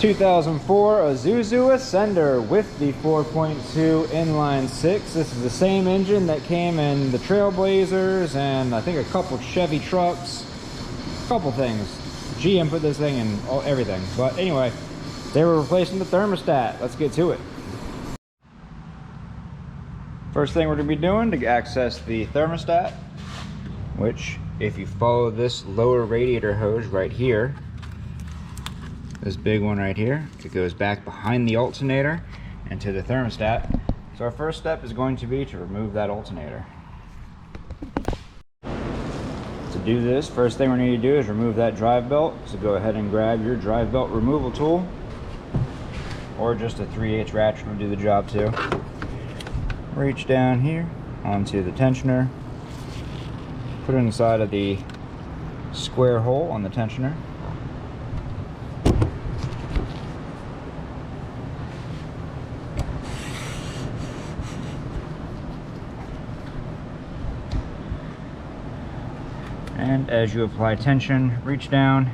2004 Isuzu Ascender with the 4.2 inline six. This is the same engine that came in the Trailblazers and I think a couple Chevy trucks, a couple things. GM put this thing in everything. But anyway, they were replacing the thermostat. Let's get to it. First thing we're going to be doing to access the thermostat, which if you follow this lower radiator hose right here, this big one right here, it goes back behind the alternator and to the thermostat. So our first step is going to be to remove that alternator. To do this, first thing we need to do is remove that drive belt. So go ahead and grab your drive belt removal tool, or just a 3/8 ratchet will do the job too. Reach down here onto the tensioner, put it inside of the square hole on the tensioner. And as you apply tension, reach down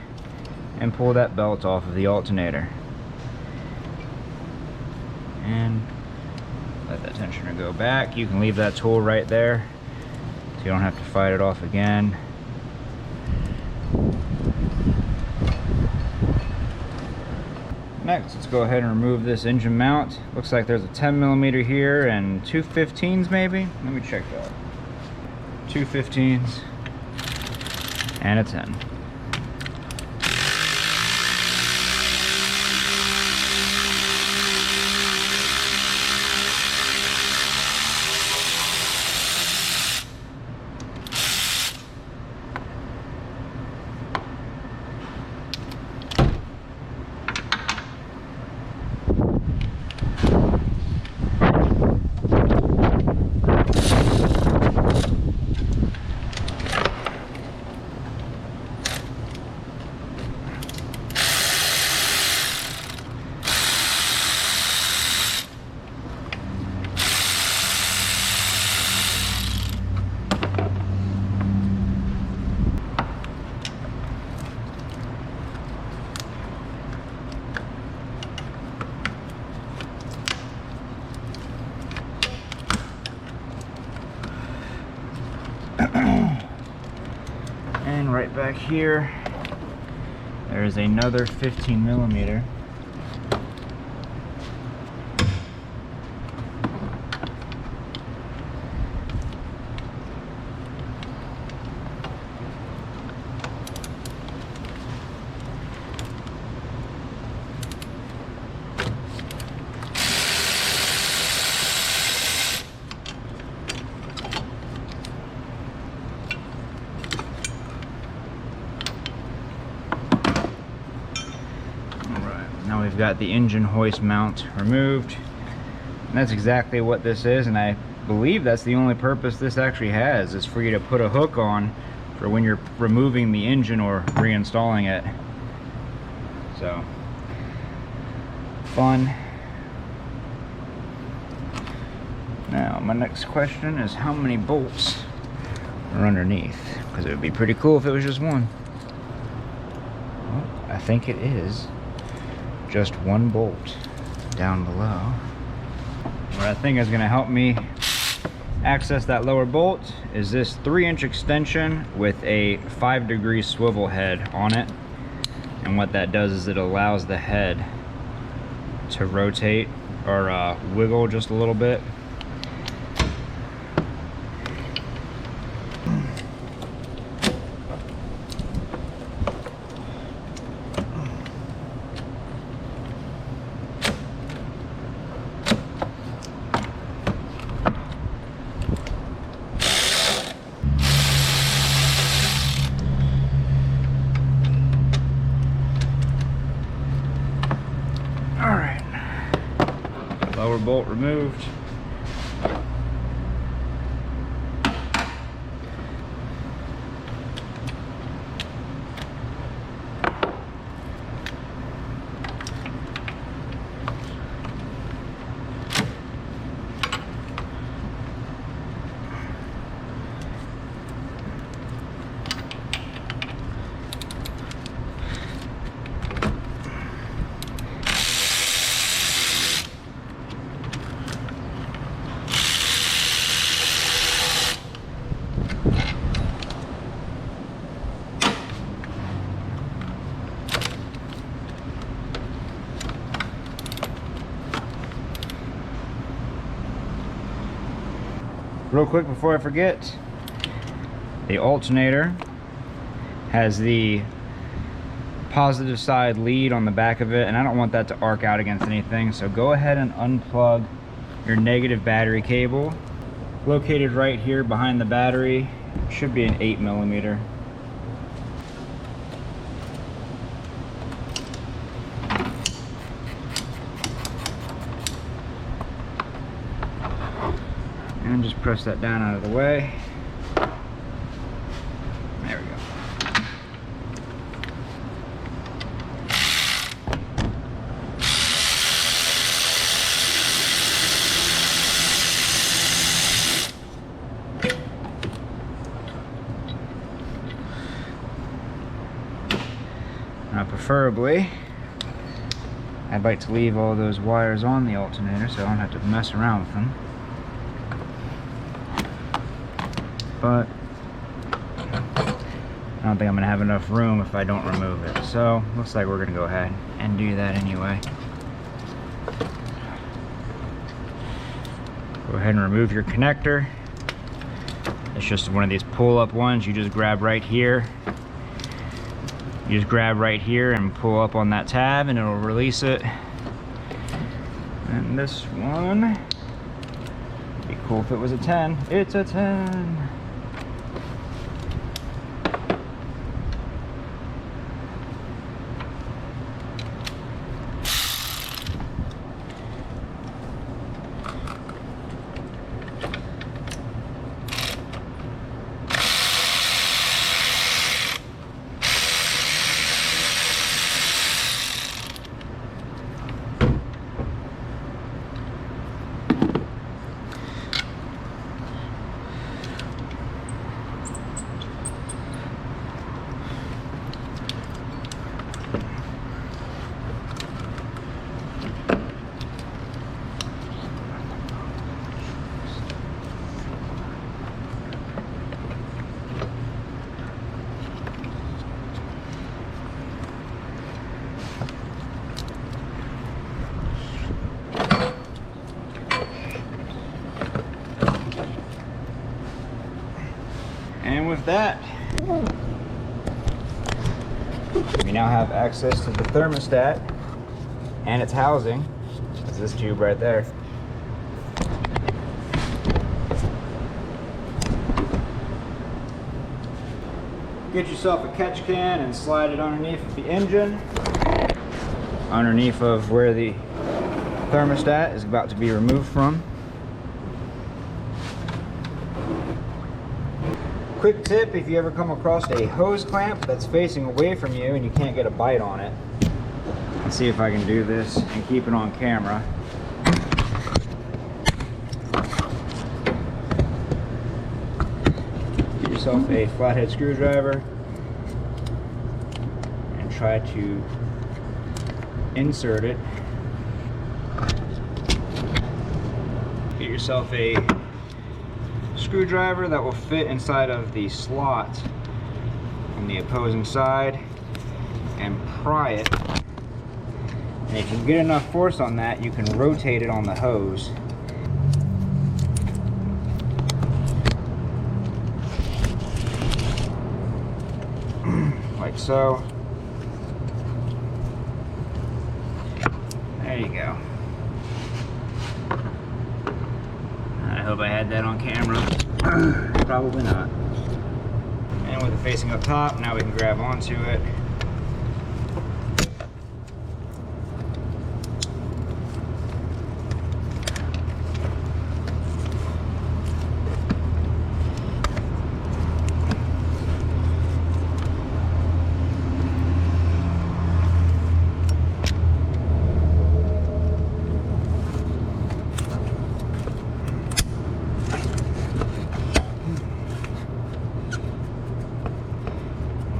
and pull that belt off of the alternator. And let that tensioner go back. You can leave that tool right there so you don't have to fight it off again. Next, let's go ahead and remove this engine mount. Looks like there's a 10mm here and two 15s maybe. Let me check that. Two 15s. And a 10. And right back here, there's another 15mm. Now we've got the engine hoist mount removed. And that's exactly what this is, and I believe that's the only purpose this actually has, is for you to put a hook on for when you're removing the engine or reinstalling it. So, fun. Now, my next question is how many bolts are underneath? Because it would be pretty cool if it was just one. Well, I think it is just one bolt down below. What I think is going to help me access that lower bolt is this 3-inch extension with a 5-degree swivel head on it. And what that does is it allows the head to rotate or wiggle just a little bit. Lower bolt removed. Real quick before I forget, the alternator has the positive side lead on the back of it, and I don't want that to arc out against anything, so go ahead and unplug your negative battery cable. Located right here behind the battery, should be an 8mm. And just press that down out of the way. There we go. Now preferably, I'd like to leave all those wires on the alternator so I don't have to mess around with them. But I don't think I'm gonna have enough room if I don't remove it. So looks like we're gonna go ahead and do that anyway. Go ahead and remove your connector. It's just one of these pull-up ones. You just grab right here. You just grab right here and pull up on that tab and it'll release it. And this one, it'd be cool if it was a 10. It's a 10. And with that, we now have access to the thermostat and its housing. That's this tube right there. Get yourself a catch can and slide it underneath of the engine, underneath of where the thermostat is about to be removed from. Quick tip, if you ever come across a hose clamp that's facing away from you and you can't get a bite on it, let's see if I can do this and keep it on camera. Get yourself a flathead screwdriver and try to insert it. Get yourself a screwdriver that will fit inside of the slot on the opposing side and pry it. And if you get enough force on that, you can rotate it on the hose. Like so. There you go. I hope I had that on camera. Probably not. And with it facing up top, now we can grab onto it.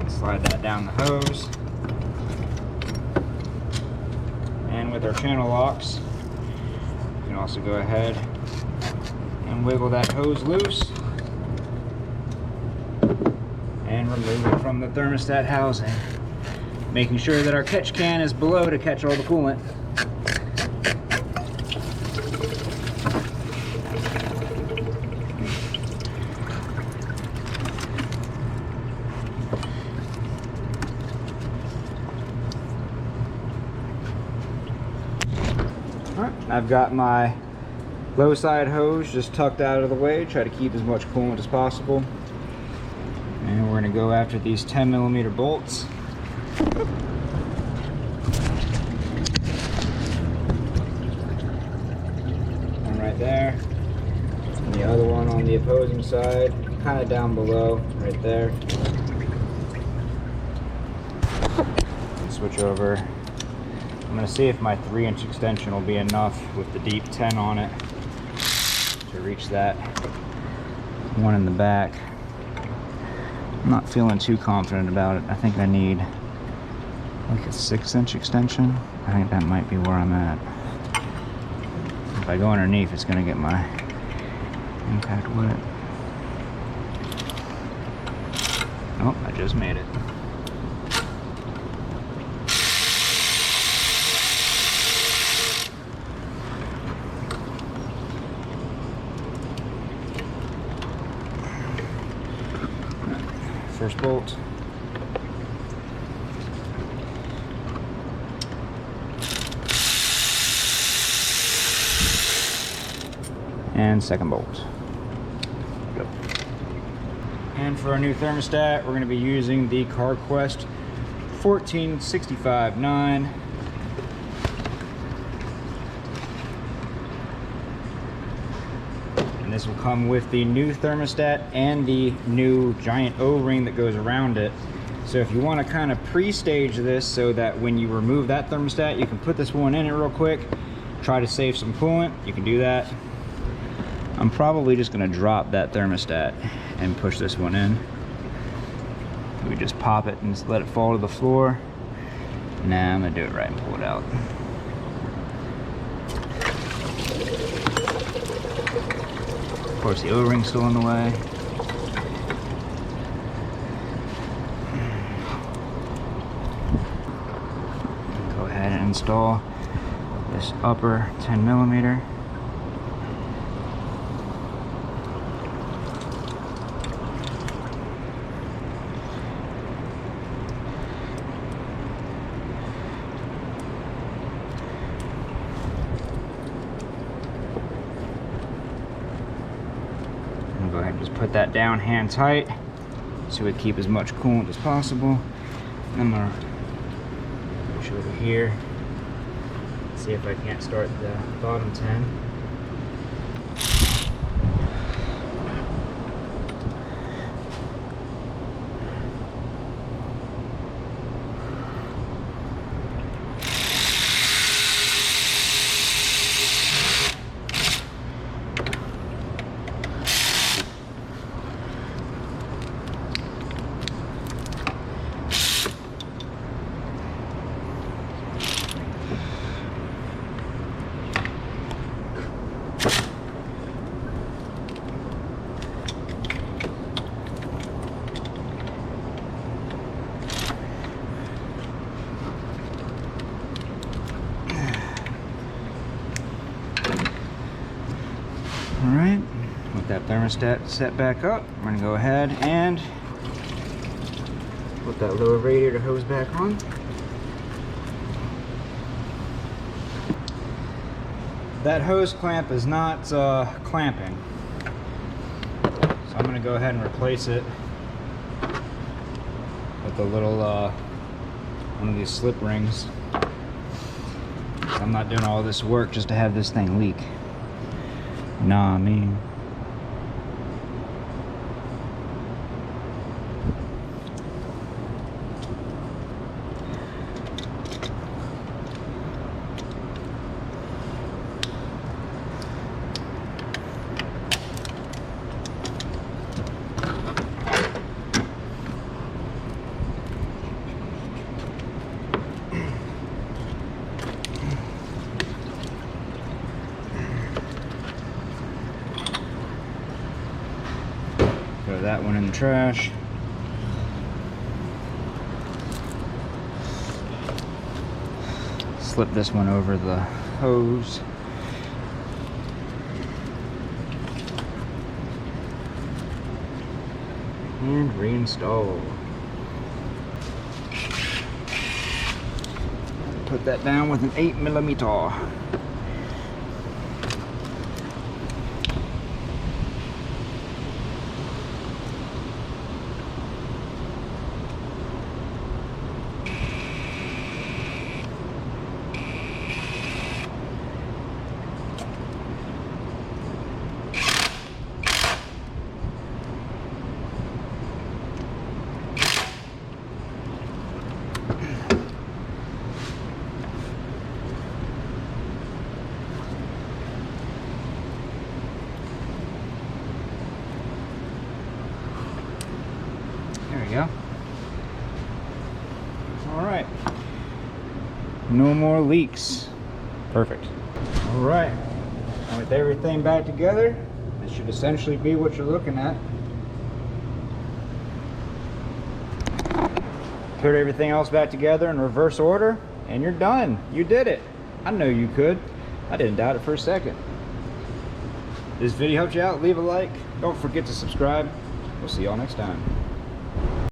Slide that down the hose. And with our channel locks, you can also go ahead and wiggle that hose loose and remove it from the thermostat housing, making sure that our catch can is below to catch all the coolant. Alright, I've got my low side hose just tucked out of the way, try to keep as much coolant as possible. And we're going to go after these 10mm bolts. One right there. And the other one on the opposing side, kind of down below, right there. Switch over. I'm going to see if my 3-inch extension will be enough with the deep 10 on it to reach that one in the back. I'm not feeling too confident about it. I think I need like a 6-inch extension. I think that might be where I'm at. If I go underneath, it's going to get my impact wet. Oh, I just made it. First bolt. And second bolt. Go. And for our new thermostat, we're going to be using the CarQuest 14659. This will come with the new thermostat and the new giant O-ring that goes around it. So if you want to kind of pre-stage this so that when you remove that thermostat, you can put this one in it real quick, try to save some coolant, you can do that. I'm probably just going to drop that thermostat and push this one in. We just pop it and just let it fall to the floor. Nah, I'm going to do it right and pull it out. Of course, the O-ring's still in the way. Go ahead and install this upper 10mm. Go ahead and just put that down hand tight so we keep as much coolant as possible. And I'm gonna push over here, see if I can't start the bottom 10. Alright, with that thermostat set back up, we're going to go ahead and put that lower radiator hose back on. That hose clamp is not clamping, so I'm going to go ahead and replace it with a little one of these slip rings. I'm not doing all this work just to have this thing leak. Nah, I mean. Throw that one in the trash. Slip this one over the hose. And reinstall. Put that down with an 8mm. we go. All right. No more leaks. Perfect. All right. And with everything back together, this should essentially be what you're looking at. Put everything else back together in reverse order, and you're done. You did it. I know you could. I didn't doubt it for a second. This video helped you out, leave a like. Don't forget to subscribe. We'll see y'all next time.